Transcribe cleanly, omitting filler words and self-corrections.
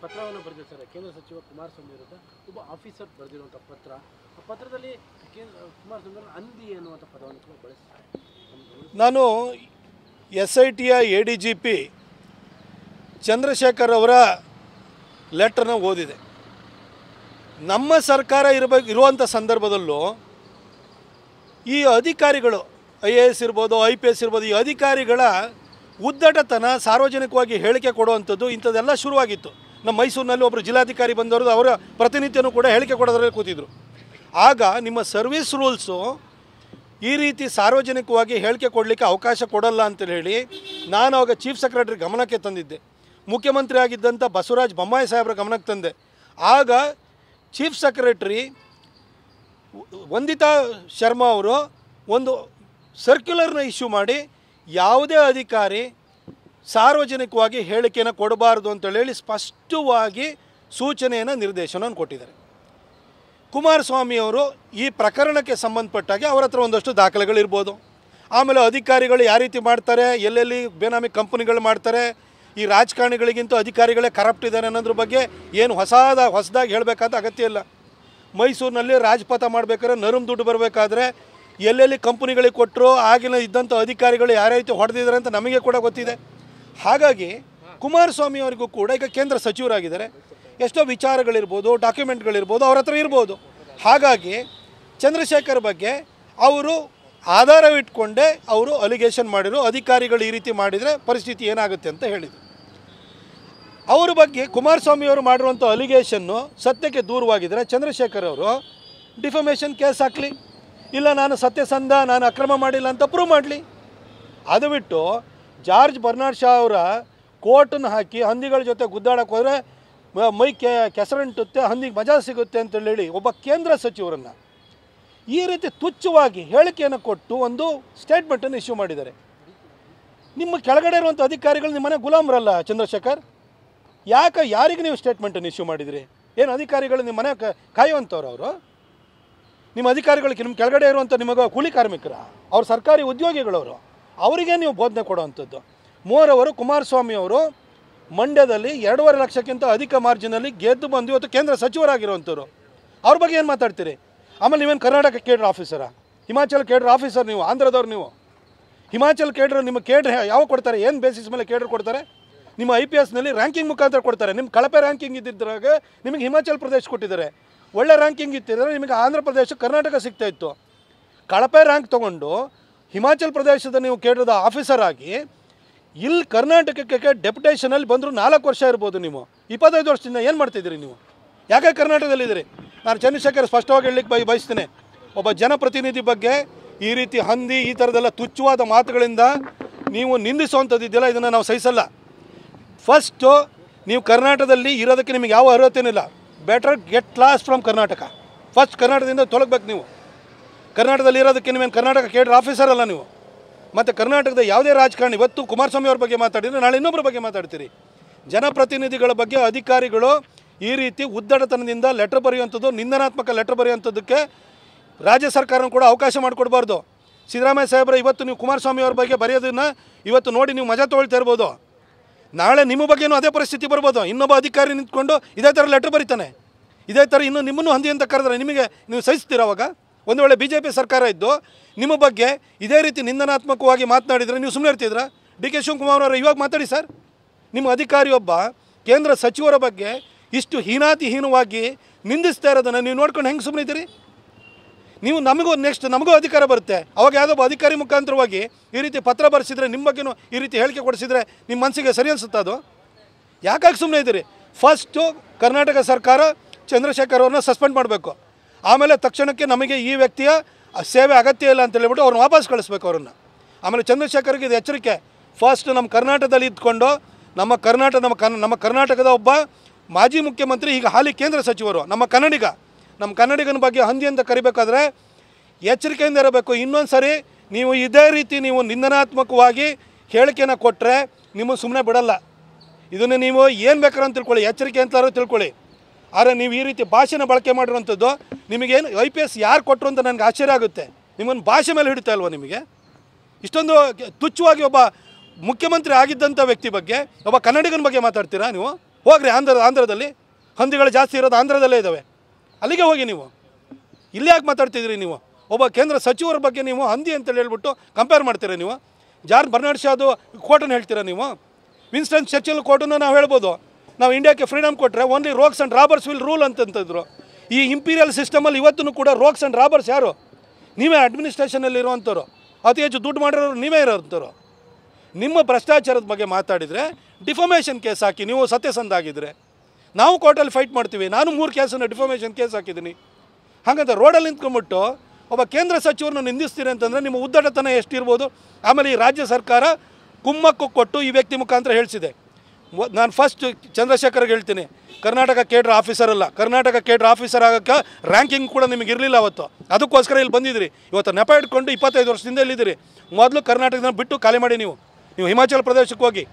ಪತ್ರವನ್ನು ಬರೆದಿದ್ದಾರೆ ಕೇಂದ್ರ ಸಚಿವ ಕುಮಾರಸ್ವಾಮಿ ವಿರುದ್ಧ ಒಬ್ಬ ಆಫೀಸರ್ ಬರೆದಿರುವಂಥ ಪತ್ರ. ಆ ಪತ್ರದಲ್ಲಿ ಕುಮಾರಸ್ವಾಮಿ ಹಂದಿ ಅನ್ನುವಂಥ ಪದವನ್ನು ಕೂಡ ಬಳಸ್ತಾರೆ. ನಾನು SITಯ ADGP ಚಂದ್ರಶೇಖರ್ ಅವರ ಲೆಟರ್ನ ಓದಿದೆ. ನಮ್ಮ ಸರ್ಕಾರ ಇರುವಂಥ ಸಂದರ್ಭದಲ್ಲೂ ಈ ಅಧಿಕಾರಿಗಳು IAS ಇರ್ಬೋದು, IPS ಇರ್ಬೋದು, ಈ ಅಧಿಕಾರಿಗಳ ಉದ್ದಟತನ, ಸಾರ್ವಜನಿಕವಾಗಿ ಹೇಳಿಕೆ ಕೊಡುವಂಥದ್ದು ಇಂಥದ್ದೆಲ್ಲ ಶುರುವಾಗಿತ್ತು. ನಮ್ಮ ಮೈಸೂರಿನಲ್ಲಿ ಒಬ್ಬರು ಜಿಲ್ಲಾಧಿಕಾರಿ ಬಂದವರು ಅವರ ಪ್ರತಿನಿತ್ಯನೂ ಕೂಡ ಹೇಳಿಕೆ ಕೊಡೋದ್ರಲ್ಲಿ ಕೂತಿದ್ರು. ಆಗ ನಿಮ್ಮ ಸರ್ವಿಸ್ ರೂಲ್ಸು ಈ ರೀತಿ ಸಾರ್ವಜನಿಕವಾಗಿ ಹೇಳಿಕೆ ಕೊಡಲಿಕ್ಕೆ ಅವಕಾಶ ಕೊಡಲ್ಲ ಅಂತೇಳಿ ಹೇಳಿ ನಾನು ಆವಾಗ ಚೀಫ್ ಸೆಕ್ರೆಟರಿ ಗಮನಕ್ಕೆ ತಂದಿದ್ದೆ. ಮುಖ್ಯಮಂತ್ರಿ ಆಗಿದ್ದಂಥ ಬಸವರಾಜ ಬೊಮ್ಮಾಯಿ ಸಾಹೇಬ್ರ ಗಮನಕ್ಕೆ ತಂದೆ. ಆಗ ಚೀಫ್ ಸೆಕ್ರೆಟರಿ ವಂದಿತಾ ಶರ್ಮಾ ಅವರು ಒಂದು ಸರ್ಕ್ಯುಲರ್ನ ಇಶ್ಯೂ ಮಾಡಿ ಯಾವುದೇ ಅಧಿಕಾರಿ ಸಾರ್ವಜನಿಕವಾಗಿ ಹೇಳಿಕೆಯನ್ನು ಕೊಡಬಾರ್ದು ಅಂತೇಳಿ ಸ್ಪಷ್ಟವಾಗಿ ಸೂಚನೆಯನ್ನು ನಿರ್ದೇಶನವನ್ನು ಕೊಟ್ಟಿದ್ದಾರೆ. ಕುಮಾರಸ್ವಾಮಿಯವರು ಈ ಪ್ರಕರಣಕ್ಕೆ ಸಂಬಂಧಪಟ್ಟಾಗೆ ಅವರ ಹತ್ರ ಒಂದಷ್ಟು ದಾಖಲೆಗಳಿರ್ಬೋದು. ಆಮೇಲೆ ಅಧಿಕಾರಿಗಳು ಯಾವ ರೀತಿ ಮಾಡ್ತಾರೆ, ಎಲ್ಲೆಲ್ಲಿ ಬೇನಾಮಿ ಕಂಪನಿಗಳು ಮಾಡ್ತಾರೆ, ಈ ರಾಜಕಾರಣಿಗಳಿಗಿಂತ ಅಧಿಕಾರಿಗಳೇ ಕರಪ್ಟ್ ಇದ್ದಾರೆ ಅನ್ನೋದ್ರ ಬಗ್ಗೆ ಏನು ಹೊಸದಾಗಿ ಹೇಳಬೇಕಾದ ಅಗತ್ಯ ಇಲ್ಲ. ಮೈಸೂರಿನಲ್ಲಿ ರಾಜಪಥ ಮಾಡಬೇಕಾದ್ರೆ ನರಮ್ ದುಡ್ಡು ಬರಬೇಕಾದ್ರೆ ಎಲ್ಲೆಲ್ಲಿ ಕಂಪನಿಗಳಿಗೆ ಕೊಟ್ಟರು, ಆಗಿನ ಇದ್ದಂಥ ಅಧಿಕಾರಿಗಳು ಯಾವ ರೀತಿ ಹೊಡೆದಿದ್ದಾರೆ ಅಂತ ನಮಗೆ ಕೂಡ ಗೊತ್ತಿದೆ. ಹಾಗಾಗಿ ಕುಮಾರಸ್ವಾಮಿ ಅವರಿಗೂ ಕೂಡ ಈಗ ಕೇಂದ್ರ ಸಚಿವರಾಗಿದ್ದಾರೆ, ಎಷ್ಟೋ ವಿಚಾರಗಳಿರ್ಬೋದು, ಡಾಕ್ಯುಮೆಂಟ್ಗಳಿರ್ಬೋದು ಅವ್ರ ಹತ್ರ ಇರ್ಬೋದು. ಹಾಗಾಗಿ ಚಂದ್ರಶೇಖರ್ ಬಗ್ಗೆ ಅವರು ಆಧಾರವಿಟ್ಕೊಂಡೇ ಅವರು ಅಲಿಗೇಷನ್ ಮಾಡಿರು, ಅಧಿಕಾರಿಗಳು ಈ ರೀತಿ ಮಾಡಿದರೆ ಪರಿಸ್ಥಿತಿ ಏನಾಗುತ್ತೆ ಅಂತ ಹೇಳಿದರು. ಅವ್ರ ಬಗ್ಗೆ ಕುಮಾರಸ್ವಾಮಿಯವರು ಮಾಡಿರುವಂಥ ಅಲಿಗೇಷನ್ನು ಸತ್ಯಕ್ಕೆ ದೂರವಾಗಿದ್ದರೆ ಚಂದ್ರಶೇಖರ್ ಅವರು ಡಿಫಮೇಷನ್ ಕೇಸ್ ಹಾಕಲಿ, ಇಲ್ಲ ನಾನು ಸತ್ಯಸಂಧ, ನಾನು ಅಕ್ರಮ ಮಾಡಿಲ್ಲ ಅಂತ ಪ್ರೂವ್ ಮಾಡಲಿ. ಅದು ಬಿಟ್ಟು ಜಾರ್ಜ್ ಬರ್ನಾರ್ಡ್ ಶಾ ಅವರ ಕೋಟನ್ನು ಹಾಕಿ ಹಂದಿಗಳ ಜೊತೆ ಗುದ್ದಾಡಕ್ಕೆ ಹೋದರೆ ಮೈ ಕೆಸರಂಟುತ್ತೆ, ಹಂದಿಗೆ ಮಜಾ ಸಿಗುತ್ತೆ ಅಂತೇಳಿ ಒಬ್ಬ ಕೇಂದ್ರ ಸಚಿವರನ್ನು ಈ ರೀತಿ ತುಚ್ಛವಾಗಿ ಹೇಳಿಕೆಯನ್ನು ಕೊಟ್ಟು ಒಂದು ಸ್ಟೇಟ್ಮೆಂಟನ್ನು ಇಶ್ಯೂ ಮಾಡಿದ್ದಾರೆ. ನಿಮ್ಮ ಕೆಳಗಡೆ ಇರುವಂಥ ಅಧಿಕಾರಿಗಳು ನಿಮ್ಮನೆ ಗುಲಾಮರಲ್ಲ ಚಂದ್ರಶೇಖರ್, ಯಾರಿಗೆ ನೀವು ಸ್ಟೇಟ್ಮೆಂಟನ್ನು ಇಶ್ಯೂ ಮಾಡಿದಿರಿ? ಏನು ಅಧಿಕಾರಿಗಳು ನಿಮ್ಮ ಮನೆ ಕಾಯುವಂಥವ್ರು? ಅವರು ನಿಮ್ಮ ಅಧಿಕಾರಿಗಳಿಗೆ ನಿಮ್ಮ ಕೆಳಗಡೆ ಇರುವಂಥ ನಿಮಗೆ ಕೂಲಿ ಕಾರ್ಮಿಕರ, ಅವ್ರು ಸರ್ಕಾರಿ ಉದ್ಯೋಗಿಗಳವರು, ಅವರಿಗೆ ನೀವು ಬೋಧನೆ ಕೊಡುವಂಥದ್ದು. ಮೋರವರು ಕುಮಾರಸ್ವಾಮಿ ಅವರು ಮಂಡ್ಯದಲ್ಲಿ 2.5 ಲಕ್ಷಕ್ಕಿಂತ ಅಧಿಕ ಮಾರ್ಜಿನಲ್ಲಿ ಗೆದ್ದು ಬಂದು ಇವತ್ತು ಕೇಂದ್ರ ಸಚಿವರಾಗಿರುವಂಥವ್ರು, ಅವ್ರ ಬಗ್ಗೆ ಏನು ಮಾತಾಡ್ತೀರಿ? ಆಮೇಲೆ ನೀವೇನು Karnataka cadre ಆಫೀಸರಾ? Himachal cadre officer ನೀವು, ಆಂಧ್ರದವ್ರು ನೀವು. ಹಿಮಾಚಲ್ ಕೇಡ್ರ್ ನಿಮ್ಮ ಕೇಡ್ರ್ ಯಾವ ಕೊಡ್ತಾರೆ? ಏನು ಬೇಸಿಸ್ ಮೇಲೆ ಕೇಡ್ರ್ ಕೊಡ್ತಾರೆ? ನಿಮ್ಮ IPSನಲ್ಲಿ ರ್ಯಾಂಕಿಂಗ್ ಮುಖಾಂತರ ಕೊಡ್ತಾರೆ. ನಿಮ್ಮ ಕಳಪೆ ರ್ಯಾಂಕಿಂಗ್ ಇದ್ದಿದ್ರಾಗ ನಿಮಗೆ ಹಿಮಾಚಲ್ ಪ್ರದೇಶ ಕೊಟ್ಟಿದ್ದಾರೆ, ಒಳ್ಳೆ ರ್ಯಾಂಕಿಂಗ್ ಇತ್ತಿದ್ರೆ ನಿಮಗೆ ಆಂಧ್ರ ಪ್ರದೇಶ, ಕರ್ನಾಟಕ ಸಿಗ್ತಾಯಿತ್ತು. ಕಳಪೆ ರ್ಯಾಂಕ್ ತೊಗೊಂಡು ಹಿಮಾಚಲ್ ಪ್ರದೇಶದ ನೀವು ಕೇಡ್ರದ ಆಫೀಸರ್ ಆಗಿ ಇಲ್ಲಿ ಕರ್ನಾಟಕಕ್ಕೆ ಡೆಪ್ಯುಟೇಷನಲ್ಲಿ ಬಂದರೂ 4 ವರ್ಷ ಇರ್ಬೋದು. ನೀವು 25 ವರ್ಷದಿಂದ ಏನು ಮಾಡ್ತಿದ್ದೀರಿ ನೀವು? ಯಾಕೆ ಕರ್ನಾಟಕದಲ್ಲಿದ್ದೀರಿ? ನಾನು ಚಂದ್ರಶೇಖರ್ ಸ್ಪಷ್ಟವಾಗಿ ಹೇಳಲಿಕ್ಕೆ ಬಯಸ್ತೇನೆ, ಒಬ್ಬ ಜನಪ್ರತಿನಿಧಿ ಬಗ್ಗೆ ಈ ರೀತಿ ಹಂದಿ ಈ ಥರದ್ದೆಲ್ಲ ತುಚ್ಛವಾದ ಮಾತುಗಳಿಂದ ನೀವು ನಿಂದಿಸುವಂಥದ್ದು ಇದೆಯಲ್ಲ, ಇದನ್ನು ನಾವು ಸಹಿಸಲ್ಲ. ಫಸ್ಟು ನೀವು ಕರ್ನಾಟಕದಲ್ಲಿ ಇರೋದಕ್ಕೆ ನಿಮಗೆ ಯಾವ ಅರ್ಹತೆನಿಲ್ಲ. Better get lost from Karnataka. First ಕರ್ನಾಟಕದಿಂದ ತೊಲಗಬೇಕು ನೀವು. ಕರ್ನಾಟಕದಲ್ಲಿ ಇರೋದಕ್ಕೆ ನೀವೇನು ಕರ್ನಾಟಕ ಕೇಡ್ರ್ ಆಫೀಸರ್ ಅಲ್ಲ ನೀವು. ಮತ್ತು ಕರ್ನಾಟಕದ ಯಾವುದೇ ರಾಜಕಾರಣಿ ಇವತ್ತು ಕುಮಾರಸ್ವಾಮಿ ಅವ್ರ ಬಗ್ಗೆ ಮಾತಾಡಿದರೆ ನಾಳೆ ಇನ್ನೊಬ್ಬರ ಬಗ್ಗೆ ಮಾತಾಡ್ತೀರಿ. ಜನಪ್ರತಿನಿಧಿಗಳ ಬಗ್ಗೆ ಅಧಿಕಾರಿಗಳು ಈ ರೀತಿ ಉದ್ದಟತನದಿಂದ ಲೆಟರ್ ಬರೆಯುವಂಥದ್ದು, ನಿಂದನಾತ್ಮಕ ಲೆಟರ್ ಬರೆಯುವಂಥದ್ದಕ್ಕೆ ರಾಜ್ಯ ಸರ್ಕಾರನೂ ಕೂಡ ಅವಕಾಶ ಮಾಡಿಕೊಡ್ಬಾರ್ದು. ಸಿದ್ದರಾಮಯ್ಯ ಸಾಹೇಬ್ರ ಇವತ್ತು ನೀವು ಕುಮಾರಸ್ವಾಮಿ ಅವ್ರ ಬಗ್ಗೆ ಬರೆಯೋದನ್ನು ಇವತ್ತು ನೋಡಿ ನೀವು ಮಜಾ ತೊಗೊಳ್ತಾ ಇರ್ಬೋದು, ನಾಳೆ ನಿಮ್ಮ ಬಗ್ಗೆನೂ ಅದೇ ಪರಿಸ್ಥಿತಿ ಬರ್ಬೋದು. ಇನ್ನೊಬ್ಬ ಅಧಿಕಾರಿ ನಿಂತ್ಕೊಂಡು ಇದೇ ಥರ ಲೆಟರ್ ಬರೀತಾನೆ, ಇದೇ ಥರ ಇನ್ನೂ ನಿಮ್ಮನ್ನು ಹಂದಿ ಅಂತ ಕರೆದ್ರೆ ನಿಮಗೆ ನೀವು ಸಹಿಸ್ತೀರ? ಅವಾಗ ಒಂದು ವೇಳೆ BJP ಸರ್ಕಾರ ಇದ್ದು ನಿಮ್ಮ ಬಗ್ಗೆ ಇದೇ ರೀತಿ ನಿಂದನಾತ್ಮಕವಾಗಿ ಮಾತನಾಡಿದರೆ ನೀವು ಸುಮ್ಮನೆ ಇರ್ತಿದ್ರಾ? DK ಶಿವಕುಮಾರ್ ಅವರು ಇವಾಗ ಮಾತಾಡಿ ಸರ್, ನಿಮ್ಮ ಅಧಿಕಾರಿಯೊಬ್ಬ ಕೇಂದ್ರ ಸಚಿವರ ಬಗ್ಗೆ ಇಷ್ಟು ಹೀನಾತಿಹೀನವಾಗಿ ನಿಂದಿಸ್ತಾ ಇರೋದನ್ನು ನೀವು ನೋಡ್ಕೊಂಡು ಹೆಂಗೆ ಸುಮ್ಮನೆ ಇದ್ದೀರಿ? ನೀವು ನಮಗೂ ಅಧಿಕಾರ ಬರುತ್ತೆ. ಅವಾಗ ಯಾವುದೊಬ್ಬ ಅಧಿಕಾರಿ ಮುಖಾಂತರವಾಗಿ ಈ ರೀತಿ ಪತ್ರ ಬರೆಸಿದರೆ, ನಿಮ್ಮ ಬಗ್ಗೆನೂ ಈ ರೀತಿ ಹೇಳಿಕೆ ಕೊಡಿಸಿದರೆ ನಿಮ್ಮ ಮನಸ್ಸಿಗೆ ಸರಿ ಅನಿಸುತ್ತಾ? ಅದು ಯಾಕಾಗಿ ಸುಮ್ಮನೆ ಇದ್ದೀರಿ? ಫಸ್ಟು ಕರ್ನಾಟಕ ಸರ್ಕಾರ ಚಂದ್ರಶೇಖರ್ ಅವ್ರನ್ನ ಸಸ್ಪೆಂಡ್ ಮಾಡಬೇಕು. ಆಮೇಲೆ ತಕ್ಷಣಕ್ಕೆ ನಮಗೆ ಈ ವ್ಯಕ್ತಿಯ ಸೇವೆ ಅಗತ್ಯ ಇಲ್ಲ ಅಂತ ಹೇಳ್ಬಿಟ್ಟು ಅವ್ರನ್ನ ವಾಪಸ್ ಕಳಿಸ್ಬೇಕು ಅವರನ್ನು. ಆಮೇಲೆ ಚಂದ್ರಶೇಖರ್ಗೆ ಇದು ಎಚ್ಚರಿಕೆ, ಫಸ್ಟ್ ನಮ್ಮ ಕರ್ನಾಟಕದಲ್ಲಿ ಇದ್ಕೊಂಡು ನಮ್ಮ ಕರ್ನಾಟಕದ ಒಬ್ಬ ಮಾಜಿ ಮುಖ್ಯಮಂತ್ರಿ, ಈಗ ಹಾಲಿ ಕೇಂದ್ರ ಸಚಿವರು, ನಮ್ಮ ಕನ್ನಡಿಗನ ಬಗ್ಗೆ ಹಂದಿ ಅಂತ ಕರಿಬೇಕಾದ್ರೆ ಎಚ್ಚರಿಕೆಯಿಂದ ಇರಬೇಕು. ಇನ್ನೊಂದು ಸರಿ ನೀವು ಇದೇ ರೀತಿ ನೀವು ನಿಂದನಾತ್ಮಕವಾಗಿ ಹೇಳಿಕೆಯನ್ನು ಕೊಟ್ಟರೆ ನಿಮ್ಮ ಸುಮ್ಮನೆ ಬಿಡಲ್ಲ. ಇದನ್ನು ನೀವು ಏನು ಬೇಕಾದ್ರೂ ಅಂತ ತಿಳ್ಕೊಳ್ಳಿ, ಎಚ್ಚರಿಕೆ ಅಂತಲಾದ್ರೂ ತಿಳ್ಕೊಳ್ಳಿ. ಆದರೆ ನೀವು ಈ ರೀತಿ ಭಾಷೆನ ಬಳಕೆ ಮಾಡಿರುವಂಥದ್ದು ನಿಮಗೇನು IPS ಯಾರು ಕೊಟ್ಟರು ಅಂತ ನನಗೆ ಆಶ್ಚರ್ಯ ಆಗುತ್ತೆ. ನಿಮ್ಮನ್ನು ಭಾಷೆ ಮೇಲೆ ಹಿಡಿತಾ ಇಲ್ವ ನಿಮಗೆ? ಇಷ್ಟೊಂದು ತುಚ್ಛವಾಗಿ ಒಬ್ಬ ಮುಖ್ಯಮಂತ್ರಿ ಆಗಿದ್ದಂಥ ವ್ಯಕ್ತಿ ಬಗ್ಗೆ, ಒಬ್ಬ ಕನ್ನಡಿಗನ ಬಗ್ಗೆ ಮಾತಾಡ್ತೀರಾ ನೀವು? ಹೋಗ್ರಿ ಆಂಧ್ರದಲ್ಲಿ ಹಂದಿಗಳು ಜಾಸ್ತಿ ಇರೋದು ಆಂಧ್ರದಲ್ಲೇ ಇದ್ದಾವೆ, ಅಲ್ಲಿಗೆ ಹೋಗಿ ನೀವು. ಇಲ್ಲಿ ಯಾಕೆ ಮಾತಾಡ್ತಿದ್ದೀರಿ ನೀವು? ಒಬ್ಬ ಕೇಂದ್ರ ಸಚಿವರ ಬಗ್ಗೆ ನೀವು ಹಂದಿ ಅಂತೇಳಿ ಹೇಳ್ಬಿಟ್ಟು ಕಂಪೇರ್ ಮಾಡ್ತೀರಾ ನೀವು? ಜಾರ್ಜ್ ಬರ್ನಾರ್ಡ್ ಶಾದು ಕೋಟನ್ನು ಹೇಳ್ತೀರಾ ನೀವು? ವಿನ್ಸ್ಟನ್ ಚರ್ಚಿಲ್ ಕೋಟನ್ನು ನಾವು ಹೇಳ್ಬೋದು, ನಾವು ಇಂಡಿಯಾಕ್ಕೆ ಫ್ರೀಡಮ್ ಕೊಟ್ಟರೆ only rogues and robbers will rule ಅಂತಂತಿದ್ರು. ಈ ಇಂಪೀರಿಯಲ್ ಸಿಸ್ಟಮಲ್ಲಿ ಇವತ್ತೂ ಕೂಡ ರೋಗ್ಸ್ ಆ್ಯಂಡ್ ರಾಬರ್ಸ್ ಯಾರು? ನೀವೇ ಅಡ್ಮಿನಿಸ್ಟ್ರೇಷನಲ್ಲಿ ಇರುವಂಥವ್ರು, ಅತಿ ಹೆಚ್ಚು ದುಡ್ಡು ಮಾಡಿರೋರು ನೀವೇ ಇರೋಂಥವ್ರು. ನಿಮ್ಮ ಭ್ರಷ್ಟಾಚಾರದ ಬಗ್ಗೆ ಮಾತಾಡಿದರೆ ಡಿಫಮೇಷನ್ ಕೇಸ್ ಹಾಕಿ, ನೀವು ಸತ್ಯಸಂಧ ಆಗಿದ್ದರೆ ನಾವು ಕೋರ್ಟಲ್ಲಿ ಫೈಟ್ ಮಾಡ್ತೀವಿ. ನಾನು 3 ಕೇಸನ್ನು ಡಿಫಮೇಷನ್ ಕೇಸ್ ಹಾಕಿದ್ದೀನಿ. ಹಾಗಂತ ರೋಡಲ್ಲಿ ನಿಂತ್ಕೊಂಡ್ಬಿಟ್ಟು ಒಬ್ಬ ಕೇಂದ್ರ ಸಚಿವರನ್ನು ನಿಂದಿಸ್ತೀರಿ ಅಂತಂದರೆ ನಿಮ್ಮ ಉದ್ದಟತನ ಎಷ್ಟಿರ್ಬೋದು? ಆಮೇಲೆ ಈ ರಾಜ್ಯ ಸರ್ಕಾರ ಕುಮ್ಮಕ್ಕು ಕೊಟ್ಟು ಈ ವ್ಯಕ್ತಿ ಮುಖಾಂತರ ಹೇಳಿಸಿದೆ. ನಾನು ಫಸ್ಟ್ ಚಂದ್ರಶೇಖರ್ಗೆ ಹೇಳ್ತೀನಿ, ಕರ್ನಾಟಕ ಕೇಡ್ರ್ ಆಫೀಸರ್ ಅಲ್ಲ, ಕರ್ನಾಟಕ ಕೇಡ್ರ್ ಆಫೀಸರ್ ಆಗೋಕ್ಕೆ ರ್ಯಾಂಕಿಂಗ್ ಕೂಡ ನಿಮಗೆ ಇರಲಿಲ್ಲ ಅವತ್ತು, ಅದಕ್ಕೋಸ್ಕರ ಇಲ್ಲಿ ಬಂದಿದ್ದೀರಿ. ಇವತ್ತು ನೆಪ ಇಟ್ಕೊಂಡು 25 ವರ್ಷದಿಂದ ಇಲ್ಲಿದ್ದೀರಿ. ಮೊದಲು ಕರ್ನಾಟಕದ ಬಿಟ್ಟು ಖಾಲಿ ಮಾಡಿ ನೀವು ಹಿಮಾಚಲ ಪ್ರದೇಶಕ್ಕೆ ಹೋಗಿ.